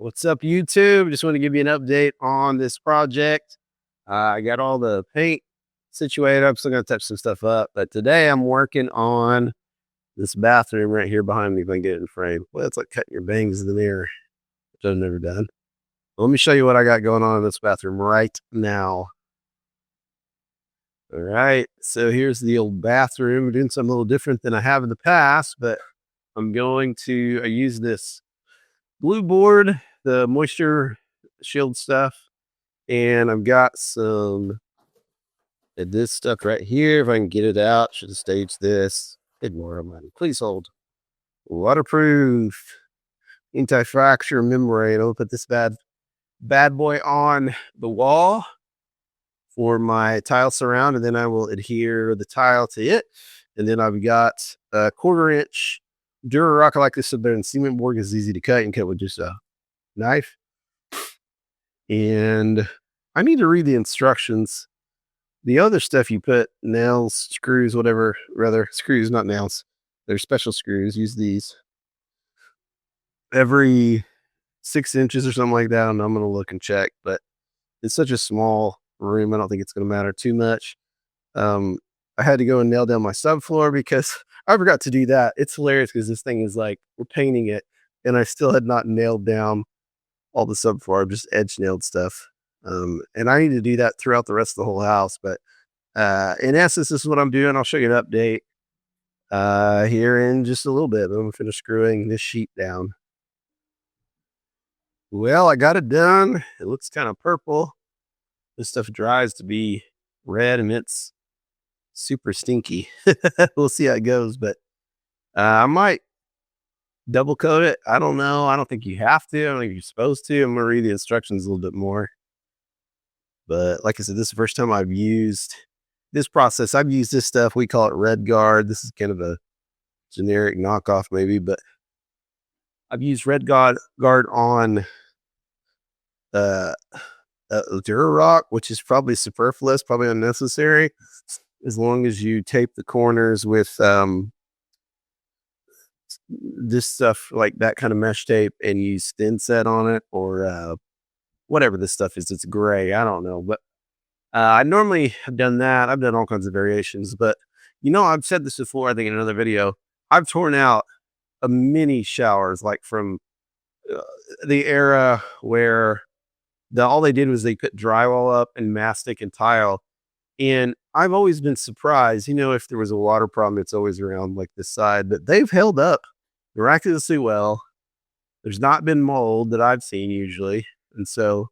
What's up, YouTube? Just want to give you an update on this project. I got all the paint situated. I'm still going to touch some stuff up, but today I'm working on this bathroom right here behind me. If I can get it in frame, well, it's like cutting your bangs in the mirror, which I've never done. Let me show you what I got going on in this bathroom right now. All right, so here's the old bathroom. I'm doing something a little different than I have in the past, but I'm going to use this blue board, the moisture shield stuff, and I've got some of this stuff right here. If I can get it out, should have staged this. Good more money. Please hold. Waterproof, anti-fracture membrane. I'll put this bad boy on the wall for my tile surround, and then I will adhere the tile to it. And then I've got a 1/4-inch Durarock. I like this better than cement board because it's easy to cut. You can cut with just a knife. And I need to read the instructions. The other stuff you put nails, screws, whatever, rather screws, not nails. They're special screws. Use these every 6 inches or something like that. And I'm going to look and check, but it's such a small room. I don't think it's going to matter too much. I had to go and nail down my subfloor because I forgot to do that. It's hilarious because this thing is like, we're painting it and I still had not nailed down all the subfloor. I've just edge nailed stuff. And I need to do that throughout the rest of the whole house. But in essence, this is what I'm doing. I'll show you an update here in just a little bit. I'm going to finish screwing this sheet down. Well, I got it done. It looks kind of purple. This stuff dries to be red and it's super stinky. We'll see how it goes, but I might double coat it. I don't know. I don't think you have to. I don't think you're supposed to. I'm going to read the instructions a little bit more. But like I said, this is the first time I've used this process. I've used this stuff. We call it Red Guard. This is kind of a generic knockoff maybe, but I've used Red Guard on Durarock, which is probably superfluous, probably unnecessary, as long as you tape the corners with this stuff, like that kind of mesh tape, and use thin set on it, or whatever this stuff is. It's gray. I don't know, but I normally have done that. I've done all kinds of variations, but I've said this before, I think in another video, I've torn out a mini showers, like from the era where all they did was they put drywall up and mastic and tile. And I've always been surprised, if there was a water problem, it's always around like this side, but they've held up miraculously well. There's not been mold that I've seen usually. And so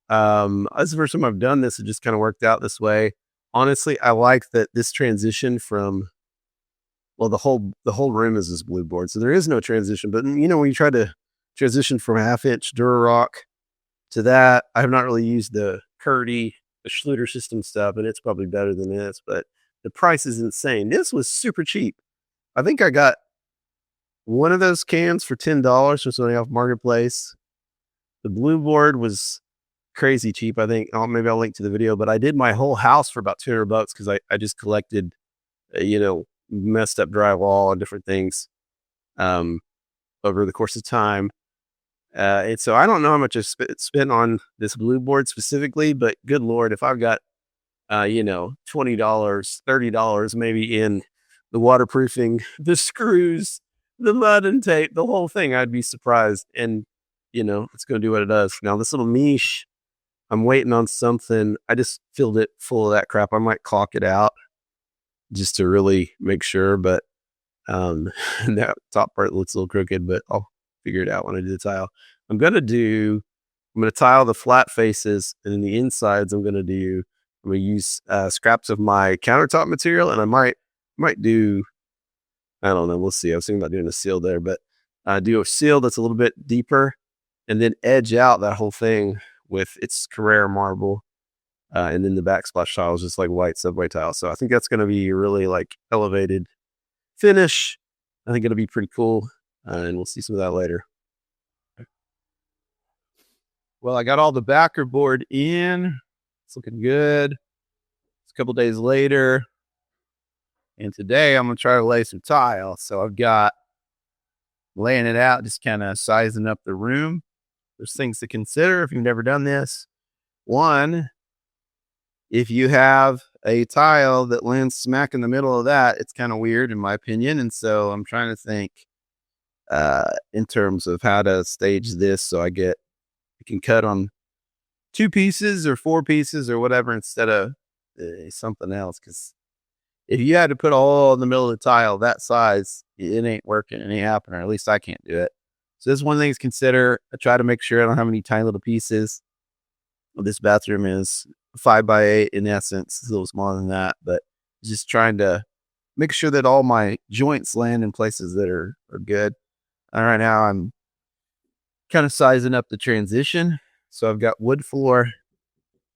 that's the first time I've done this. It just kind of worked out this way. Honestly, I like that this transition from, well, the whole room is this blue board. So there is no transition, but when you try to transition from 1/2-inch Durarock to that, I have not really used the Curdy, the Schluter system stuff, and it's probably better than this, but the price is insane. This was super cheap. I think I got one of those cans for $10 from somebody off Marketplace. The blue board was crazy cheap. I think maybe I'll link to the video, but I did my whole house for about $200 because I just collected, messed up drywall and different things over the course of time. And so I don't know how much I spent on this blue board specifically, but good Lord, if I've got, $20, $30 maybe in the waterproofing, the screws, the mud and tape, the whole thing, I'd be surprised. And, it's going to do what it does. Now this little niche, I'm waiting on something. I just filled it full of that crap. I might caulk it out just to really make sure, but that top part looks a little crooked, but I'll figure it out when I do the tile. I'm going to tile the flat faces, and in the insides, I'm going to use scraps of my countertop material, and I might do, I don't know, we'll see. I was thinking about doing a seal there, but do a seal that's a little bit deeper, and then edge out that whole thing with its Carrara marble, and then the backsplash tile is just like white subway tile. So I think that's going to be really like elevated finish. I think it'll be pretty cool, and we'll see some of that later. Well, I got all the backer board in. It's looking good. It's a couple days later, and today I'm going to try to lay some tile. So I've got laying it out, just kind of sizing up the room. there's things to consider if you've never done this. One, if you have a tile that lands smack in the middle of that, it's kind of weird in my opinion. And so I'm trying to think in terms of how to stage this so I can cut on 2 pieces or 4 pieces or whatever instead of something else. Because if you had to put all in the middle of the tile that size, it ain't working. It ain't happening. Or at least I can't do it. So this is one thing to consider. I try to make sure I don't have any tiny little pieces. This bathroom is 5x8 in essence. It's a little smaller than that, but just trying to make sure that all my joints land in places that are good. All right, now I'm kind of sizing up the transition. So I've got wood floor.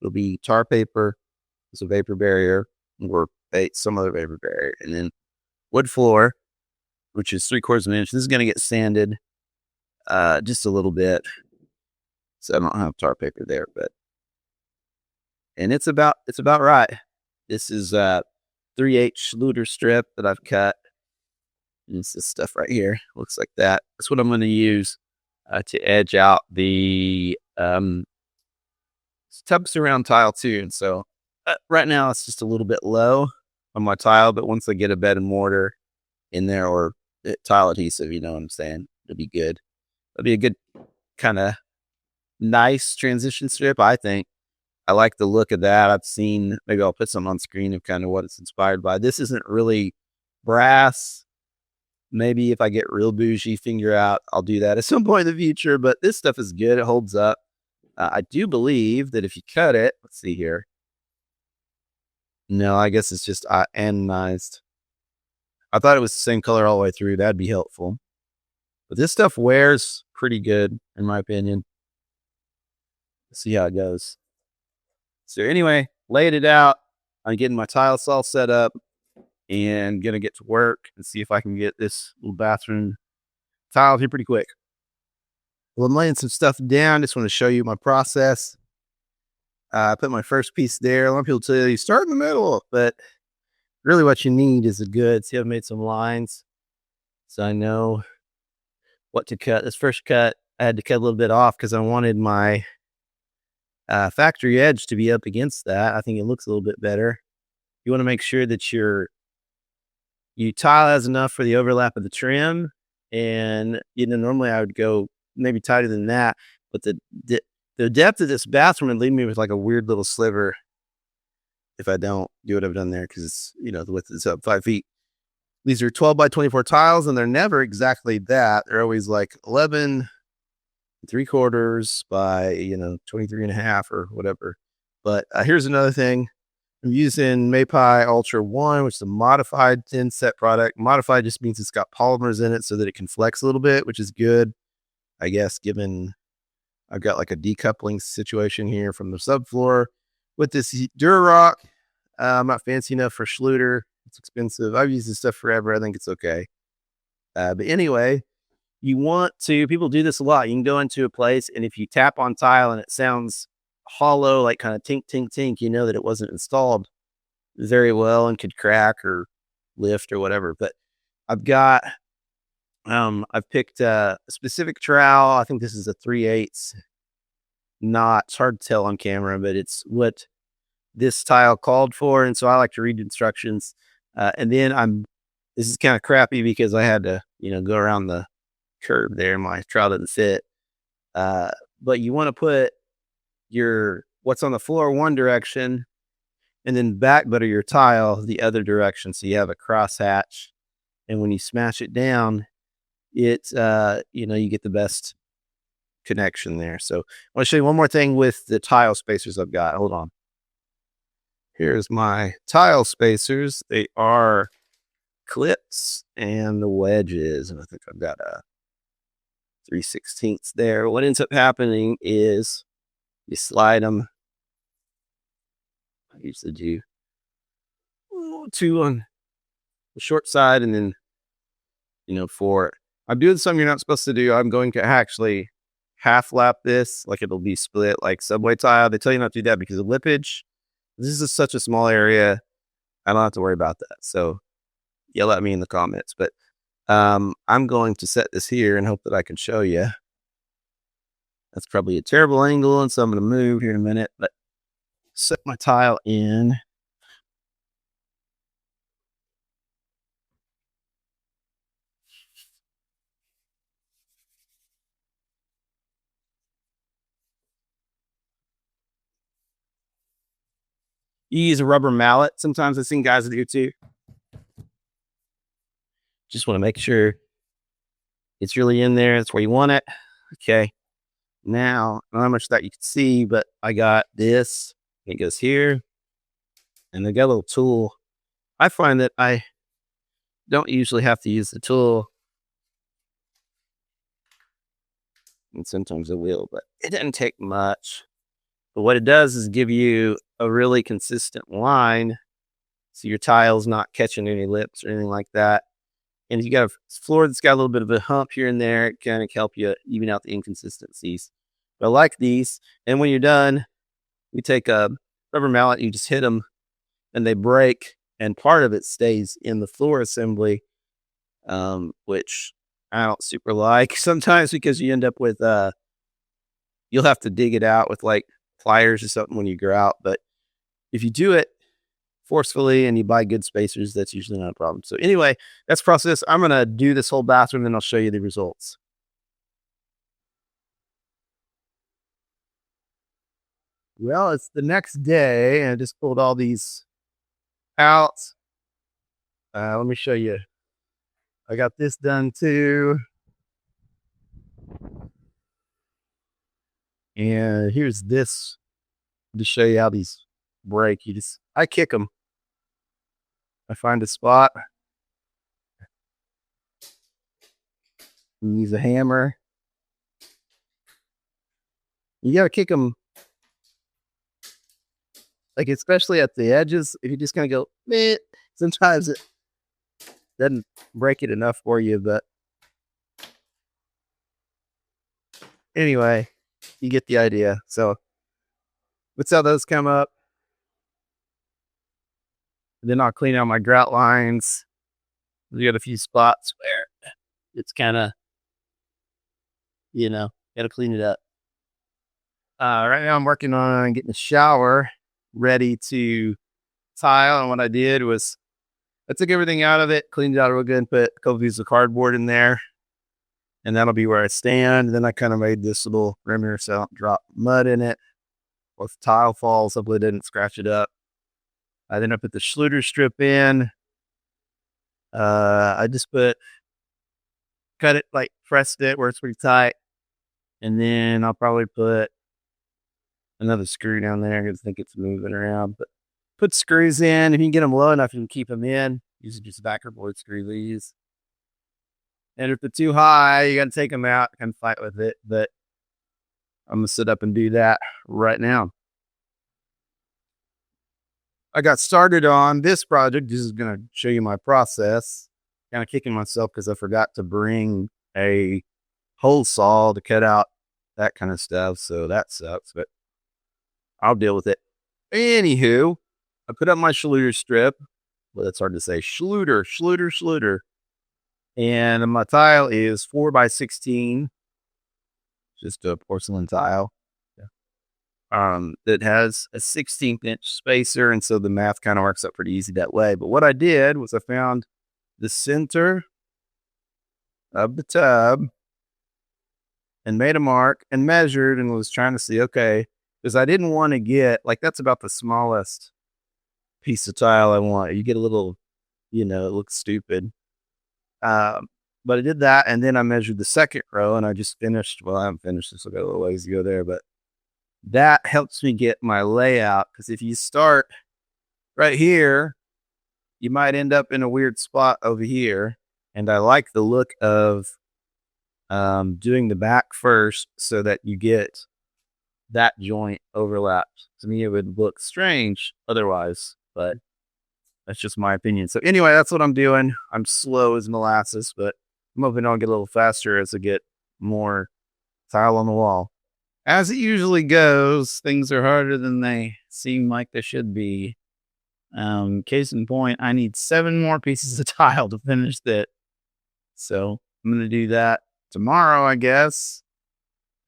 It'll be tar paper. It's a vapor barrier or some other vapor barrier. And then wood floor, which is 3/4 of an inch. This is going to get sanded just a little bit. So I don't have tar paper there, and it's about right. This is 3/8 Schluter strip that I've cut. And it's this stuff right here. Looks like that. That's what I'm going to use to edge out the tub surround tile too. And so right now it's just a little bit low on my tile, but once I get a bed and mortar in there or tile adhesive, you know what I'm saying, it'll be good. It'll be a good kind of nice transition strip, I think. I like the look of that. I've seen, maybe I'll put some on screen of kind of what it's inspired by. This isn't really brass. Maybe if I get real bougie, figure out, I'll do that at some point in the future, but this stuff is good. It holds up. I do believe that if you cut it, let's see here. No, I guess it's just anodized. I thought it was the same color all the way through. That'd be helpful. But this stuff wears pretty good, in my opinion. Let's see how it goes. So anyway, laid it out. I'm getting my tile saw set up and gonna get to work and see if I can get this little bathroom tiled here pretty quick. Well, I'm laying some stuff down. Just want to show you my process. I put my first piece there. A lot of people tell you start in the middle, but really what you need is a good, see, I've made some lines so I know what to cut. This first cut, I had to cut a little bit off because I wanted my factory edge to be up against that. I think it looks a little bit better. You want to make sure that your tile has enough for the overlap of the trim. And, normally I would go maybe tighter than that, but the depth of this bathroom would leave me with like a weird little sliver if I don't do what I've done there, because it's, the width is up 5 feet. These are 12x24 tiles, and they're never exactly that. They're always like 11.75 by 23.5 or whatever. But here's another thing. I'm using Mapai Ultra 1, which is a modified thin set product. Modified just means it's got polymers in it so that it can flex a little bit, which is good, I guess, given I've got like a decoupling situation here from the subfloor. With this Durarock, I'm not fancy enough for Schluter. It's expensive. I've used this stuff forever. I think it's okay. But anyway, people do this a lot. You can go into a place, and if you tap on tile and it sounds hollow, like kind of tink, tink, tink, you know that it wasn't installed very well and could crack or lift or whatever. But I've picked a specific trowel. I think this is a 3/8 knot. It's hard to tell on camera, but it's what this tile called for. And so I like to read instructions. And then this is kind of crappy because I had to, go around the curve there. My trowel didn't fit. But you want to put what's on the floor one direction and then back butter your tile the other direction. So you have a cross hatch. And when you smash it down, it's, you get the best connection there. So I want to show you one more thing with the tile spacers I've got. Hold on. Here's my tile spacers. They are clips and the wedges. And I think I've got a 3/16 there. What ends up happening is you slide them. I usually do 2 on the short side and then, 4. I'm doing something you're not supposed to do. I'm going to actually half lap this, like it'll be split like subway tile. They tell you not to do that because of lippage. This is such a small area. I don't have to worry about that. So yell at me in the comments. But I'm going to set this here and hope that I can show you. That's probably a terrible angle, and so I'm gonna move here in a minute, but set my tile in. You use a rubber mallet. Sometimes I've seen guys do too. Just want to make sure it's really in there. That's where you want it. Okay. Now, I don't know how much that you can see, but I got this. It goes here, and I got a little tool. I find that I don't usually have to use the tool, and sometimes I will, but it doesn't take much. But what it does is give you a really consistent line, so your tile's not catching any lips or anything like that. And if you got a floor that's got a little bit of a hump here and there, it kind of help you even out the inconsistencies. But I like these. And when you're done, you take a rubber mallet, you just hit them, and they break, and part of it stays in the floor assembly, which I don't super like sometimes because you end up with you'll have to dig it out with like pliers or something when you grow out. But if you do it forcefully and you buy good spacers, that's usually not a problem. So anyway, that's process. I'm gonna do this whole bathroom, then I'll show you the results. Well, it's the next day, and I just pulled all these out. Let me show you. I got this done too. And here's this to show you how these break. I kick them. I find a spot, and use a hammer. You gotta kick them, like especially at the edges. If you just kind of go, meh, sometimes it doesn't break it enough for you. But anyway, you get the idea. So let's how those come up. Then I'll clean out my grout lines. We got a few spots where it's kind of, got to clean it up. Right now I'm working on getting the shower ready to tile. And what I did was I took everything out of it, cleaned it out real good, and put a couple pieces of cardboard in there. And that'll be where I stand. Then I kind of made this little perimeter so I don't drop mud in it. Or if the tile falls, hopefully it didn't scratch it up. Then I put the Schluter strip in. I just cut it, like pressed it where it's pretty tight. And then I'll probably put another screw down there because I think it's moving around. But put screws in. If you can get them low enough, you can keep them in. Using just backer board screw these. And if they're too high, you got to take them out and fight with it. But I'm going to sit up and do that right now. I got started on this project. This is going to show you my process. Kind of kicking myself because I forgot to bring a hole saw to cut out that kind of stuff. So that sucks, but I'll deal with it. Anywho, I put up my Schluter strip. Well, that's hard to say. Schluter. And my tile is 4x16. Just a porcelain tile. That has a 16th inch spacer, and so the math kind of works out pretty easy that way. But what I did was I found the center of the tub and made a mark and measured and was trying to see, okay, because I didn't want to get, like, that's about the smallest piece of tile I want. You get a little, it looks stupid. But I did that, and then I measured the second row, and I just finished. Well, I haven't finished this. I've got a little ways to go there, but that helps me get my layout. Because if you start right here, you might end up in a weird spot over here. And I like the look of doing the back first so that you get that joint overlapped. To me, it would look strange otherwise, but that's just my opinion. So anyway, that's what I'm doing. I'm slow as molasses, but I'm hoping I'll get a little faster as I get more tile on the wall. As it usually goes, things are harder than they seem like they should be. Case in point, I need 7 more pieces of tile to finish that. So I'm going to do that tomorrow, I guess.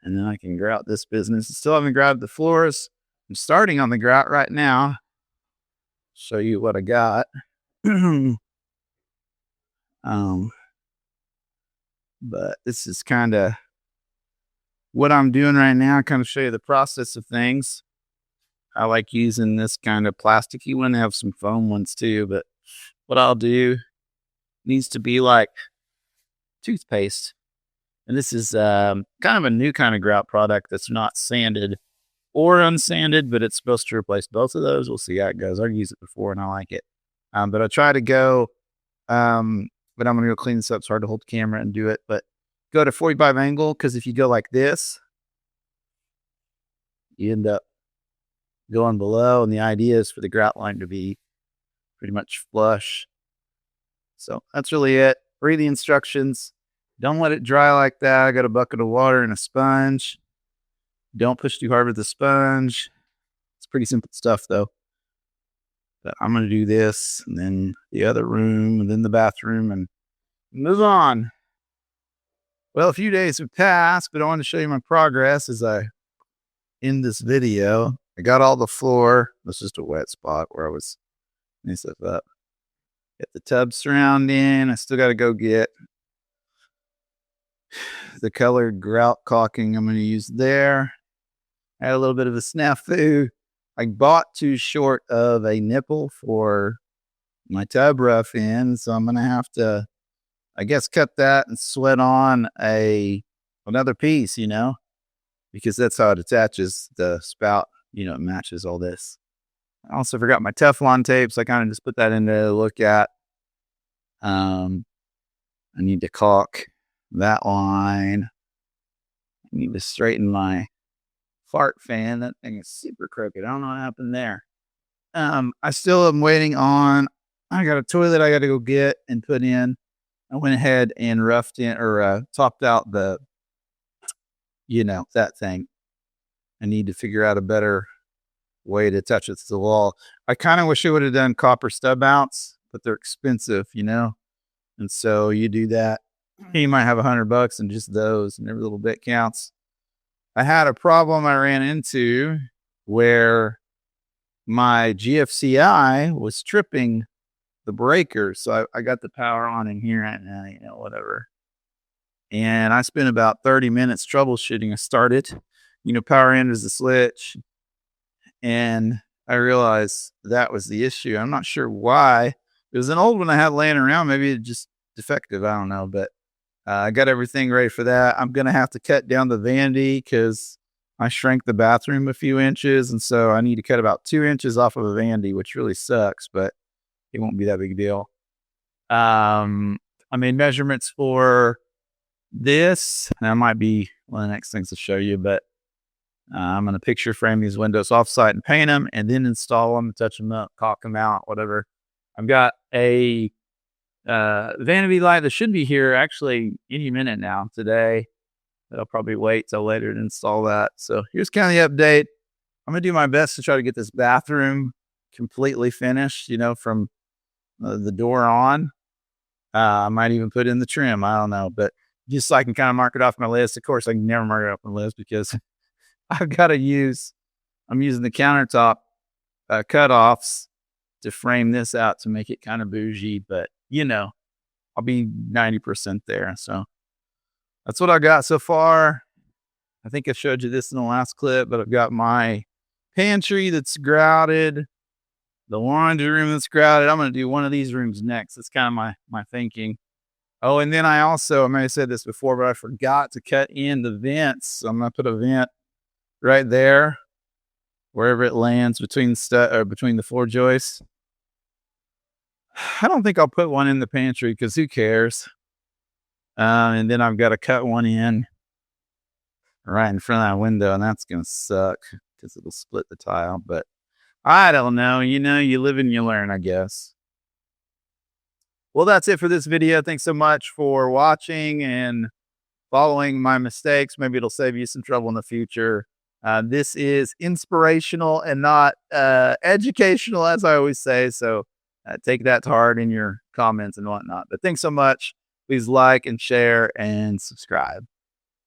and then I can grout this business. Still haven't grouted the floors. I'm starting on the grout right now. Show you what I got. But this is kind of what I'm doing right now. Kind of show you the process of things. I like using this kind of plasticky one. They have some foam ones too, but what I'll do needs to be like toothpaste. And this is kind of a new kind of grout product that's not sanded or unsanded, but it's supposed to replace both of those. We'll see how it goes. I've used it before and I like it. But I try to go, but I'm going to go clean this up. It's hard to hold the camera and do it, but go to 45 angle, because if you go like this, you end up going below, and the idea is for the grout line to be pretty much flush. So that's really it. Read the instructions. Don't let it dry like that. I got a bucket of water and a sponge. Don't push too hard with the sponge. It's pretty simple stuff though. But I'm going to do this, and then the other room, and then the bathroom, and move on. Well, a few days have passed, but I want to show you my progress as I end this video. I got all the floor. That's just a wet spot where I was cleaning stuff up. Get the tub surrounding. I still got to go get the colored grout caulking I'm going to use there. I had a little bit of a snafu. I bought too short of a nipple for my tub rough in, so I'm going to have to, I guess, cut that and sweat on another piece, because that's how it attaches the spout. It matches all this. I also forgot my Teflon tape, so I kind of just put that in there to look at. I need to caulk that line. I need to straighten my fart fan. That thing is super crooked. I don't know what happened there. I still am waiting on, I got a toilet I got to go get and put in. I went ahead and roughed in or topped out the, that thing. I need to figure out a better way to attach it to the wall. I kind of wish I would have done copper stub outs, but they're expensive, and so you do that. You might have $100 and just those, and every little bit counts. I had a problem I ran into where my GFCI was tripping the breaker. So I got the power on in here and whatever. And I spent about 30 minutes troubleshooting. I started, power enters the switch, and I realized that was the issue. I'm not sure why. It was an old one I had laying around. Maybe it's just defective. I don't know, but I got everything ready for that. I'm going to have to cut down the vanity because I shrank the bathroom a few inches. And so I need to cut about 2 inches off of a vanity, which really sucks, but it won't be that big a deal. I made measurements for this. That might be one of the next things to show you, but I'm going to picture frame these windows offsite and paint them and then install them, touch them up, caulk them out, whatever. I've got a vanity light that should be here actually any minute now today. I'll probably wait till later to install that. So here's kind of the update. I'm going to do my best to try to get this bathroom completely finished, from the door on. I might even put in the trim. I don't know, but just so I can kind of mark it off my list. Of course, I can never mark it off my list because I'm using the countertop cutoffs to frame this out to make it kind of bougie, but I'll be 90% there. So that's what I got so far. I think I showed you this in the last clip, but I've got my pantry that's grouted, the laundry room that's grouted. I'm going to do one of these rooms next. That's kind of my thinking. Oh, and then I may have said this before, but I forgot to cut in the vents. So I'm going to put a vent right there, wherever it lands between the floor joists. I don't think I'll put one in the pantry because who cares? And then I've got to cut one in right in front of that window, and that's going to suck because it'll split the tile. But I don't know. You live and you learn, I guess. Well, that's it for this video. Thanks so much for watching and following my mistakes. Maybe it'll save you some trouble in the future. This is inspirational and not educational, as I always say. So take that to heart in your comments and whatnot. But thanks so much. Please like and share and subscribe.